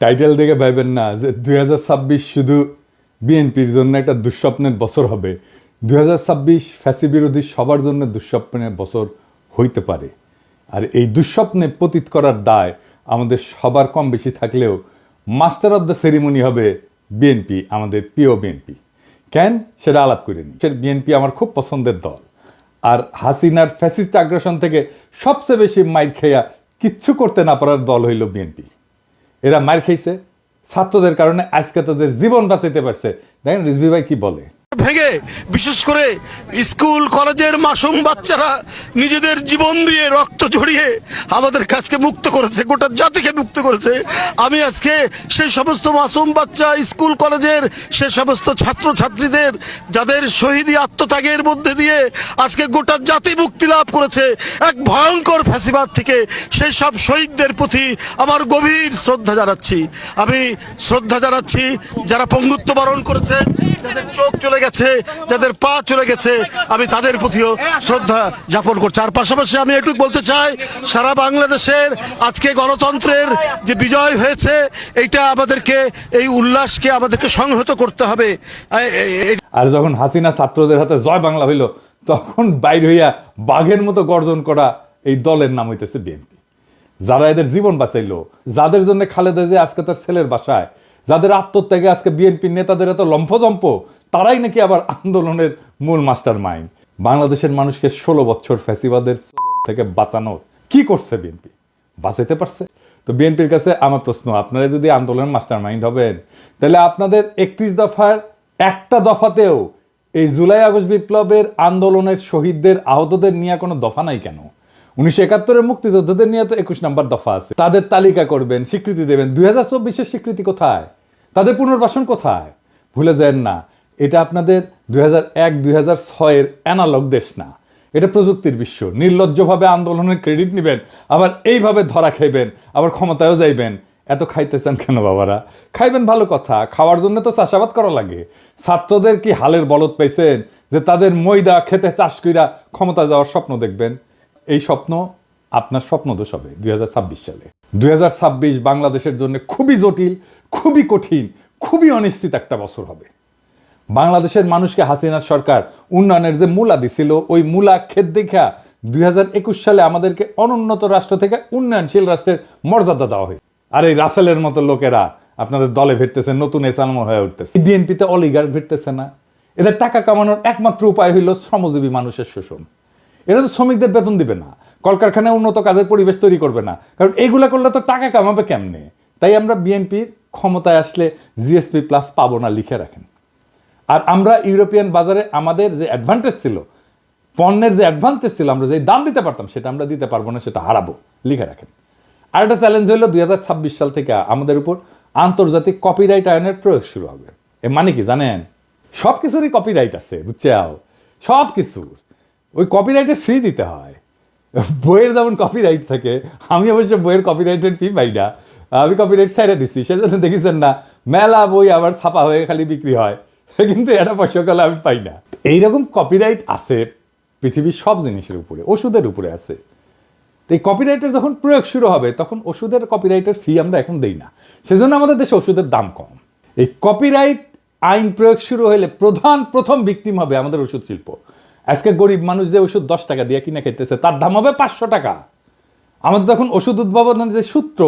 Title দেখে ভাইবেন না যে 2026 শুধু বিএনপির জন্য একটা দুঃস্বপ্নের বছর হবে। 2026 ফ্যাসি বিরোধী সবার জন্য দুঃস্বপ্নের বছর হইতে পারে। আর এই দুঃস্বপ্নে পতিত করার দায় আমাদের সবার কম বেশি থাকলেও মাস্টার অফ দ্য সেরিমনি হবে বিএনপি, আমাদের প্রিয় বিএনপি। কেন সেটা আলাপ করে নি। বিএনপি আমার খুব পছন্দের দল। আর হাসিনার ফ্যাসিস্ট আগ্রাসন থেকে সবচেয়ে বেশি মাইর খেয়া কিচ্ছু করতে না পারার দল হইল বিএনপি। এরা মার খেয়েছে ছাত্রদের কারণে, আজকে তাদের জীবন বাঁচাইতে পারছে। দেখেন রিজভি ভাই কি বলে। ভেঙে বিশেষ করে স্কুল কলেজের মাসুম বাচ্চারা নিজেদের জীবন দিয়ে রক্ত ঝরিয়ে আমাদের কাছকে মুক্ত করেছে, গোটা জাতিকে মুক্ত করেছে। আমি আজকে সেই সমস্ত মাসুম বাচ্চা, স্কুল কলেজের সে সমস্ত ছাত্র ছাত্রীদের যাদের শহীদি আত্মত্যাগের মধ্যে দিয়ে আজকে গোটা জাতি মুক্তি লাভ করেছে এক ভয়ঙ্কর ফ্যাসিবাদ থেকে, সেই সব শহীদদের প্রতি আমার গভীর শ্রদ্ধা জানাচ্ছি। আমি শ্রদ্ধা জানাচ্ছি যারা পঙ্গুত্ব বরণ করেছে, যাদের চোখ চলে গেছে, যাদের পা চলে গেছে, আমি তাদের প্রতিও শ্রদ্ধা জ্ঞাপন করছি। আর পাশাপাশি আমি একটু বলতে চাই, সারা বাংলাদেশের আজকে গণতন্ত্রের যে বিজয় হয়েছে, এইটা আমাদেরকে, এই উল্লাসকে আমাদেরকে সংহত করতে হবে। আর যখন হাসিনা ছাত্রদের হাতে জয় বাংলা হইল, তখন বাইর হইয়া বাঘের মতো গর্জন করা এই দলের নাম হইতেছে বিএনপি। যারা এদের জীবন বাঁচাইলো, যাদের জন্য খালেদা জিয়া আজকে তার ছেলের বাসায়, যাদের আত্মত্যাগে আজকে বিএনপির নেতাদের এত লম্ফজম্প, তারাই নাকি আবার আন্দোলনের মূল মাস্টার মাইন্ড। বাংলাদেশের মানুষকে 16 বছর ফ্যাসিবাদের থেকে বাঁচানোর কি করছে বিএনপি? বাঁচাইতে পারছে? তো বিএনপির কাছে আমার প্রশ্ন, আপনারা যদি আন্দোলনের মাস্টার মাইন্ড হবেন, তাহলে আপনাদের 31 দফার একটা দফাতেও এই জুলাই আগস্ট বিপ্লবের আন্দোলনের শহীদদের আহতদের নিয়ে কোনো দফা নাই কেন? 1971-এর মুক্তিযোদ্ধাদের নিয়ে তো 21 নম্বর দফা আছে। তাদের তালিকা করবেন, স্বীকৃতি দেবেন। 2024-এর স্বীকৃতি কোথায়? তাদের পুনর্বাসন কোথায়? ভুলে যান না, এটা আপনাদের 2001-2006-এর অ্যানালগ দেশ না, এটা প্রযুক্তির বিশ্ব। নির্লজ্জভাবে আন্দোলনের ক্রেডিট নেবেন, আবার এইভাবে ধরা খাইবেন, আবার ক্ষমতায়ও যাইবেন। এত খাইতে চান কেন বাবারা? খাইবেন ভালো কথা, খাওয়ার জন্য তো চাষাবাদ করা লাগে। ছাত্রদের কি হালের বলদ পাইছেন যে তাদের ময়দা খেতে চাষ কইরা ক্ষমতা যাওয়ার স্বপ্ন দেখবেন? এই স্বপ্ন আপনার স্বপ্নদোষ হবে 2026 সালে। 2026 বাংলাদেশের জন্য খুবই জটিল, খুবই কঠিন, খুবই অনিশ্চিত একটা বছর হবে। বাংলাদেশের মানুষকে হাসিনা সরকার উন্নয়নের যে মূলা দিছিল, ওই মূলা ক্ষেত দেখা 2021 সালে আমাদেরকে অনুন্নত রাষ্ট্র থেকে উন্নয়নশীল রাষ্ট্রের মর্যাদা দেওয়া হয়েছে। আর এই রাসেলের মতো লোকেরা আপনাদের দলে ভিড়তেছে, নতুন এসালম হয়ে উঠতেছে। বিএনপিতে অলিগার ভিড়তেছে না। এদের টাকা কামানোর একমাত্র উপায় হইল শ্রমজীবী মানুষের শোষণ। এরা তো শ্রমিকদের বেতন দিবে না, কলকারখানায় উন্নত কাজের পরিবেশ তৈরি করবে না, কারণ এইগুলা করলে তো টাকা কামাবে কেমনে? তাই আমরা বিএনপির ক্ষমতায় আসলে জিএসপি প্লাস পাবো না, লিখে রাখেন। আর আমরা ইউরোপিয়ান বাজারে আমাদের যে অ্যাডভান্টেজ ছিল, পণ্যের যে অ্যাডভান্টেজ ছিল, আমরা যে দাম দিতে পারতাম, সেটা আমরা দিতে পারবো না, সেটা হারাবো, লিখে রাখেন। আর একটা চ্যালেঞ্জ হলো 2026 সাল থেকে আমাদের উপর আন্তর্জাতিক কপিরাইট আইনের প্রয়োগ শুরু হবে। এর মানে কি জানেন? সব কিছুরই কপিরাইট আছে, বুঝছাও? সব কিছুর ওই কপিরাইটে ফি দিতে হয়। বইয়ের যেমন কপিরাইট থাকে, আমি অবশ্য বইয়ের কপিরাইটের ফি পাই না, আমি কপিরাইট ছেড়ে দিচ্ছি। সেজন্য দেখেছেন না মেলা বই আবার ছাপা হয়ে খালি বিক্রি হয়, কিন্তু এটা পয়সা কালে আমি পাই না। এইরকম কপিরাইট আছে পৃথিবীর সব জিনিসের উপরে, ওষুধের উপরে আছে। তো এই কপিরাইটের যখন প্রয়োগ শুরু হবে, তখন ওষুধের কপিরাইটের ফি আমরা এখন দেই না, সেজন্য আমাদের দেশে ওষুধের দাম কম। এই কপিরাইট আইন প্রয়োগ শুরু হলে প্রথম ভিকটিম হবে আমাদের ওষুধ শিল্প। আজকে গরিব মানুষ যে ওষুধ 10 টাকা দিয়ে কিনে খাইতেছে, তার দাম হবে 500 টাকা। আমাদের তখন ওষুধ উদ্ভাবনের যে সূত্র,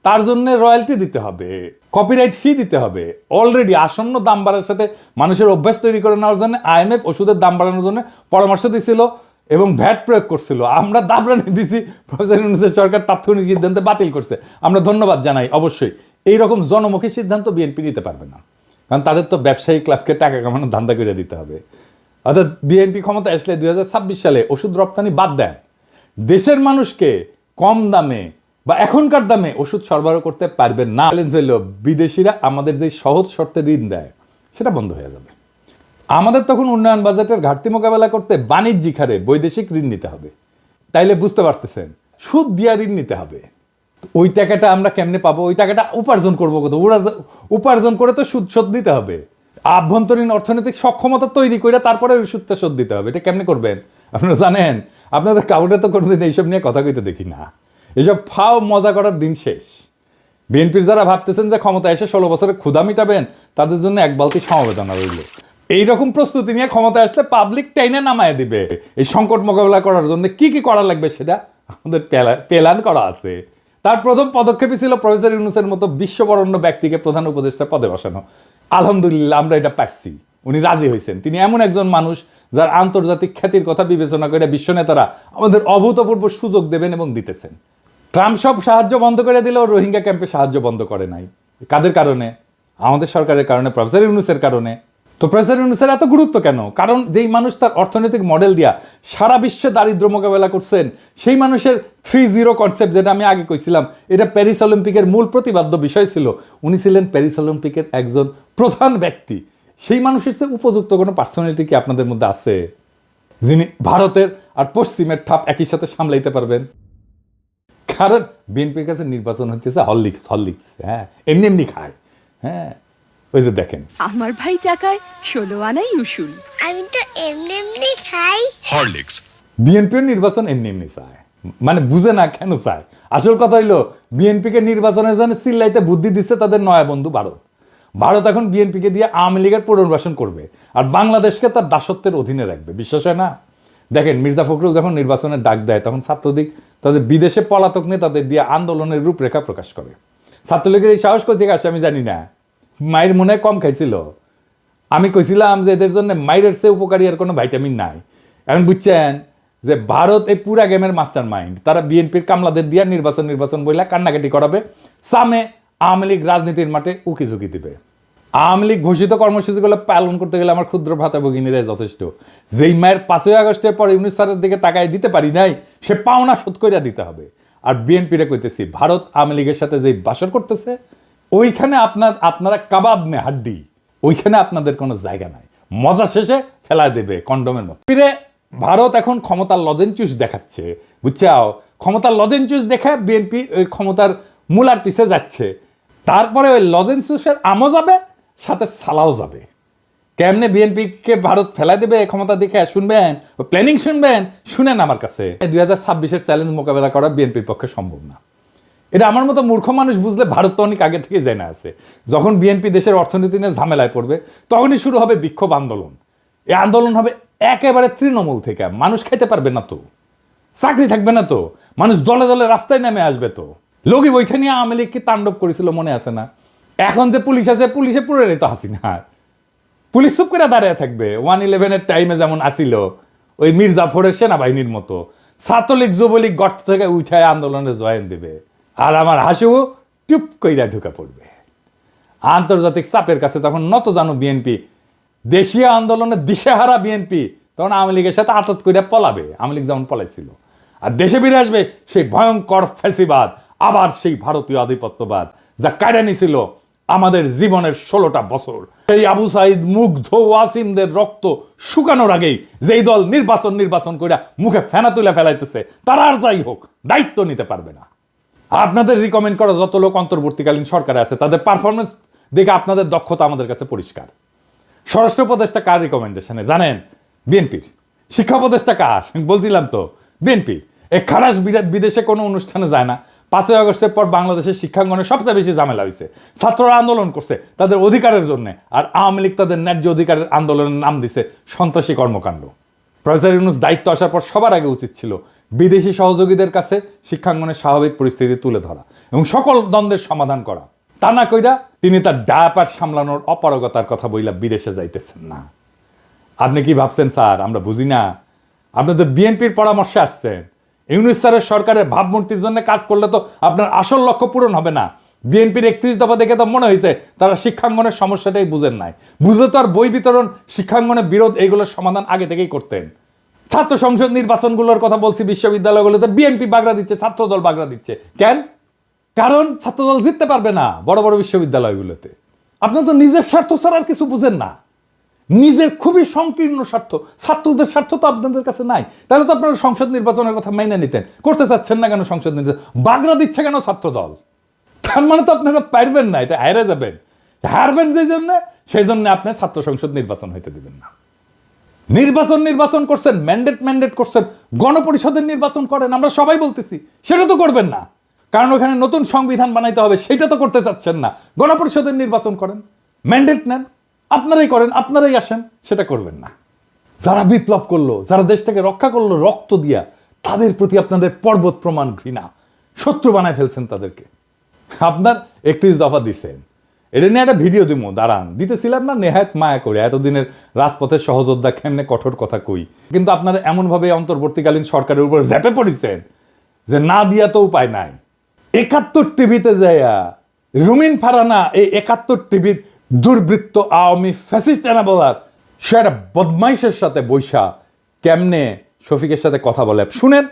তার জন্য রয়্যালটি দিতে হবে, কপিরাইট ফি দিতে হবে। অলরেডি আসন্ন দাম বাড়ার সাথে মানুষের অভ্যাস তৈরি করে নেওয়ার জন্য IMF ওষুধের দাম বাড়ানোর জন্য পরামর্শ দিছিল এবং ভ্যাট প্রয়োগ করছিল। আমরা দাবরানি দিছি, প্রফেসর ইউনূসের সরকার তাৎক্ষণিক সিদ্ধান্তে বাতিল করছে। আমরা ধন্যবাদ জানাই। অবশ্যই এইরকম জনমুখী সিদ্ধান্ত বিএনপি নিতে পারবে না, কারণ তাদের তো ব্যবসায়ী ক্লাবকে টাকা কামানোর ধান্দা করে দিতে হবে। অর্থাৎ বিএনপি ক্ষমতা আসলে 2026 সালে ওষুধ রপ্তানি বাদ দেন, দেশের মানুষকে কম দামে বা এখনকার দামে ওষুধ সরবরাহ করতে পারবেন না। বিদেশিরা আমাদের যে সহজ শর্তে ঋণ দেয়, সেটা বন্ধ হয়ে যাবে। আমাদের তখন উন্নয়ন বাজেটের ঘাটতি মোকাবেলা করতে বাণিজ্যিক হারে বৈদেশিক ঋণ নিতে হবে। তাইলে বুঝতে পারতেছেন, সুদ দিয়া ঋণ নিতে হবে। ওই টাকাটা আমরা কেমনে পাবো? ওই টাকাটা উপার্জন করবো কত? উপার্জন করে তো সুদ শোধ দিতে হবে। আভ্যন্তরীণ অর্থনৈতিক সক্ষমতা তৈরি করে তারপরে ওই সুদটা শোধ দিতে হবে। এটা কেমনে করবেন আপনারা জানেন? আপনাদের কাউরে তো কোনোদিন এইসব নিয়ে কথা কইতে দেখি না। এসব ফাও মজা করার দিন শেষ। বিএনপির যারা ভাবতেছেন যে ক্ষমতা এসে 16 বছরে ক্ষুধা মিটাবেন, তাদের জন্য এক বালতি সমবেদনা রইল। এইরকম প্রস্তুতি নিয়ে ক্ষমতা আসলে পাবলিক টাইনে নামায় দিবে। এই সংকট মোকাবেলা করার জন্য কি কি করা লাগবে সেটা আমাদের প্ল্যান করা আছে। তার প্রথম পদক্ষেপই ছিল প্রফেসর ইউনূসের মতো বিশ্ববরণ্য ব্যক্তিকে প্রধান উপদেষ্টা পদে বসানো। আলহামদুলিল্লাহ আমরা এটা পারছি, উনি রাজি হয়েছেন। তিনি এমন একজন মানুষ যার আন্তর্জাতিক খ্যাতির কথা বিবেচনা করে বিশ্ব নেতারা আমাদের অভূতপূর্ব সুযোগ দেবেন এবং দিতেছেন। ট্রাম্প সব সাহায্য বন্ধ করে দিলেও রোহিঙ্গা ক্যাম্পে সাহায্য বন্ধ করে নাই। কাদের কারণে? আমাদের সরকারের কারণে, প্রফেসর ইউনূসের কারণে। তো প্রফেসর ইউনূসের এত গুরুত্ব কেন? কারণ যেই মানুষ তার অর্থনৈতিক মডেল দিয়া সারা বিশ্বে দারিদ্র মোকাবেলা করছেন, সেই মানুষের 3-0 কনসেপ্ট, যেটা আমি আগে কইছিলাম, এটা প্যারিস অলিম্পিকের মূল প্রতিপাদ্য বিষয় ছিল। উনি ছিলেন প্যারিস অলিম্পিকের একজন প্রধান ব্যক্তি। সেই মানুষের চেয়ে উপযুক্ত কোনো পার্সোনালিটি কি আপনাদের মধ্যে আছে, যিনি ভারতের আর পশ্চিমের ঠাপ একই সাথে সামলাইতে পারবেন? কারণ বিএনপির কাছে নির্বাচন হইতেছে হরলিক্স, হ্যাঁ, এমনি এমনি খায়। হ্যাঁ, ওই যে দেখেন, আমার ভাই টাকায় 16 আনাই উসুল। আমি তো এমনি এমনি খাই হরলিক্স। বিএনপির নির্বাচন এমনি এমনি চায়, মানে বুঝে না কেন চায়। আসল কথা হইলো বিএনপিকে নির্বাচনের জন্য চিল্লাইতে বুদ্ধি দিচ্ছে তাদের নয়া বন্ধু ভারত। ভারত এখন বিএনপিকে দিয়ে আওয়ামী লীগের পুনর্বাসন করবে আর বাংলাদেশকে তার দাসত্বের অধীনে রাখবে। বিশ্বাস হয় না? দেখেন, মির্জা ফখরুল যখন নির্বাচনের ডাক দেয়, তখন ছাত্রলীগ তাদের বিদেশে পলাতক নেতাদের দিয়ে আন্দোলনের রূপরেখা প্রকাশ করে। ছাত্রলীগের এই সাহস কোথা থেকে আসে আমি জানি না। মায়ের মনে কম খাইছিল। আমি কইছিলাম যে এদের জন্য মায়ের চেয়ে উপকারী আর কোনো ভাইটামিন নাই। এখন বুঝছেন যে ভারত এই পুরা গেমের মাস্টার মাইন্ড। তারা বিএনপির কামলাদের দিয়ে নির্বাচন বইলা কান্নাকাটি করাবে, সামনে আওয়ামী লীগ রাজনীতির মাঠে উকি ঝুঁকি দিবে। আওয়ামী লীগ ঘোষিত কর্মসূচিগুলো পালন করতে গেলে আমার ক্ষুদ্র ভাতা ভগিনীরাই যথেষ্ট। যেই মায়ের 5ই আগস্টের পরে ইউনূস স্যারের দিকে তাকায় দিতে পারি নাই, সে পাওনা শোধ কইরা দিতে হবে। আর বিএনপিরে কইতেছি, ভারত আওয়ামী লীগের সাথে যেই বাসর করতেছে, ওইখানে আপনারা কাবাব মে হাড্ডি, ওইখানে আপনাদের কোনো জায়গা নাই। মজা শেষে ফেলায় দেবে কন্ডমের মতো। ফিরে ভারত এখন ক্ষমতার লজেনচুস দেখাচ্ছে, বুঝছাও? ক্ষমতার লজেনচুস দেখা বিএনপি ওই ক্ষমতার মূলার পিছে যাচ্ছে। তারপরে ওই লজেনচুসের আমও যাবে, সাথে সালাও যাবে। কেমনে বিএনপিকে ভারত ফেলাই দেবে ক্ষমতা দেখে শুনবেন, প্ল্যানিং শুনেন আমার কাছে। 2026-এর চ্যালেঞ্জ মোকাবেলা করা বিএনপির পক্ষে সম্ভব না। এটা আমার মতো মূর্খ মানুষ বুঝলে ভারত তো অনেক আগে থেকে জেনে আছে। যখন বিএনপি দেশের অর্থনীতি নিয়ে ঝামেলায় পড়বে, তখনই শুরু হবে বিক্ষোভ আন্দোলন। এই আন্দোলন হবে একেবারে তৃণমূল থেকে। মানুষ খাইতে পারবে না তো, চাকরি থাকবে না তো, মানুষ দলে দলে রাস্তায় নেমে আসবে তো। লগি বৈঠা নিয়ে আওয়ামী লীগ কি তাণ্ডব করেছিল মনে আছে না? এখন যে পুলিশ আছে, পুলিশে পুরো তো হাসিনা। পুলিশ চুপ করে দাঁড়িয়ে থাকবে। 1/11-এর টাইমে যেমন আসিল ওই মির্জাফরের সেনাবাহিনীর মতো। ছাত্রলীগ যুবলীগ গর্ত থেকে উঠায় আন্দোলনে জয়েন দেবে, আর আমার হাসিও টুপ কইরা ঢুকা পড়বে। আন্তর্জাতিক চাপের কাছে তখন নত জানো বিএনপি, দেশীয় আন্দোলনে দিশেহারা বিএনপি তখন আওয়ামী লীগের সাথে আতত কইরা পলাবে, আওয়ামী লীগ যেমন পলাইছিল। আর দেশে ফিরে আসবে সেই ভয়ঙ্কর ফ্যাসিবাদ, আবার সেই ভারতীয় আধিপত্যবাদ, যা কায়রা নিছিল আমাদের জীবনের 16টা বছর। সেই আবু সাইদ মুগ্ধ ওয়াসিমদের রক্ত শুকানোর আগেই যেই দল নির্বাচন কইরা মুখে ফেনা তুলে ফেলাইতেছে, তারা আর যাই হোক দায়িত্ব নিতে পারবে না। আপনাদের রিকমেন্ড করা যত লোক অন্তর্বর্তীকালীন সরকারে আছে, তাদের পারফরমেন্স দেখে আপনাদের দক্ষতা আমাদের কাছে পরিষ্কার। স্বরাষ্ট্র উপদেষ্টা কার রিকমেন্ডেশনে জানেন? বিএনপির। শিক্ষা উপদেষ্টা কার? বলছিলাম তো, বিএনপি। এই খারাস বিদেশে কোনো অনুষ্ঠানে যায় না। 5ই আগস্টের পর বাংলাদেশের শিক্ষাঙ্গনে সবচেয়ে বেশি ঝামেলা হয়েছে। ছাত্ররা আন্দোলন করছে তাদের অধিকারের জন্য, আর আওয়ামী লীগ তাদের ন্যায্য অধিকারের আন্দোলনের নাম দিছে সন্ত্রাসী কর্মকাণ্ড। প্রফেসর ইউনূস দায়িত্ব আসার পর সবার আগে উচিত ছিল বিদেশি সহযোগীদের কাছে শিক্ষাঙ্গনের স্বাভাবিক পরিস্থিতি তুলে ধরা এবং সকল দ্বন্দ্বের সমাধান করা। তা না কইরা তিনি তার ডায়াপার সামলানোর অপারগতার কথা বইলা বিদেশে যাইতেছেন না। আপনি কি ভাবছেন স্যার আমরা বুঝি না? আপনি তো বিএনপির পরামর্শে আসছেন। ইউনূস স্যারের সরকারের ভাবমূর্তির জন্য কাজ করলে তো আপনার আসল লক্ষ্য পূরণ হবে না। বিএনপির 31 দফা দেখে তো মনে হয়েছে তারা শিক্ষাঙ্গনের সমস্যাটাই বুঝেন নাই। বুঝলে তো আর বই বিতরণ, শিক্ষাঙ্গনের বিরোধ, এইগুলোর সমাধান আগে থেকেই করতেন। ছাত্র সংসদ নির্বাচনগুলোর কথা বলছি, বিশ্ববিদ্যালয়গুলোতে বিএনপি বাগড়া দিচ্ছে, ছাত্রদল বাগড়া দিচ্ছে। কেন? কারণ ছাত্রদল জিততে পারবে না বড় বড় বিশ্ববিদ্যালয়গুলোতে। আপনার তো নিজের স্বার্থ ছাড়া আর কিছু বুঝেন না। নিজের খুবই সংকীর্ণ স্বার্থ, ছাত্রদের স্বার্থ তো আপনাদের কাছে নাই। তাহলে তো আপনারা সংসদ নির্বাচনের কথা মাইনে নিতেন। করতে চাচ্ছেন না কেন সংসদ নির্বাচন? বাগড়া দিচ্ছে কেন ছাত্রদল? তার মানে তো আপনারা পারবেন না, এটা হারে যাবেন। হারবেন যে জন্য, সেই জন্য আপনি ছাত্র সংসদ নির্বাচন হইতে দিবেন না। নির্বাচন করছেন, ম্যান্ডেট করছেন, গণপরিষদের নির্বাচন করেন, আমরা সবাই বলতেছি। সেটা তো করবেন না। কারণ ওখানে নতুন সংবিধান বানাইতে হবে, সেটা তো করতে চাচ্ছেন না। গণপরিষদের নির্বাচন করেন, ম্যান্ডেট নেন, আপনারাই করেন, আপনারাই আসেন, সেটা করবেন না। যারা বিপ্লব করলো, যারা দেশটাকে রক্ষা করলো রক্ত দিয়া, তাদের প্রতি আপনাদের পর্বত প্রমাণ ঘৃণা, শত্রু বানায় ফেলছেন তাদেরকে। আপনার 31 দফা দিচ্ছেন, এটা নিয়ে একটা ভিডিও দিব, দাঁড়ান, দিতেছিলাম না নেহায়ত মায়া করে, এতদিনের রাজপথের সহযোদ্ধা কেমনে কঠোর কথা কই। কিন্তু আপনারা এমনভাবে অন্তর্বর্তীকালীন সরকারের উপর ঝেপে পড়েছেন যে না দিয়া তো উপায় নাই। 71 টিভিতে যাইয়া রুমিন ফারানা এই 71 টিভির দুর্বৃত্ত আওয়ামী ফ্যাসিস্ট এনা বলার, সে একটা বদমাইশের সাথে বৈশা কেমনে শফিকের সাথে কথা বলে শুনেন।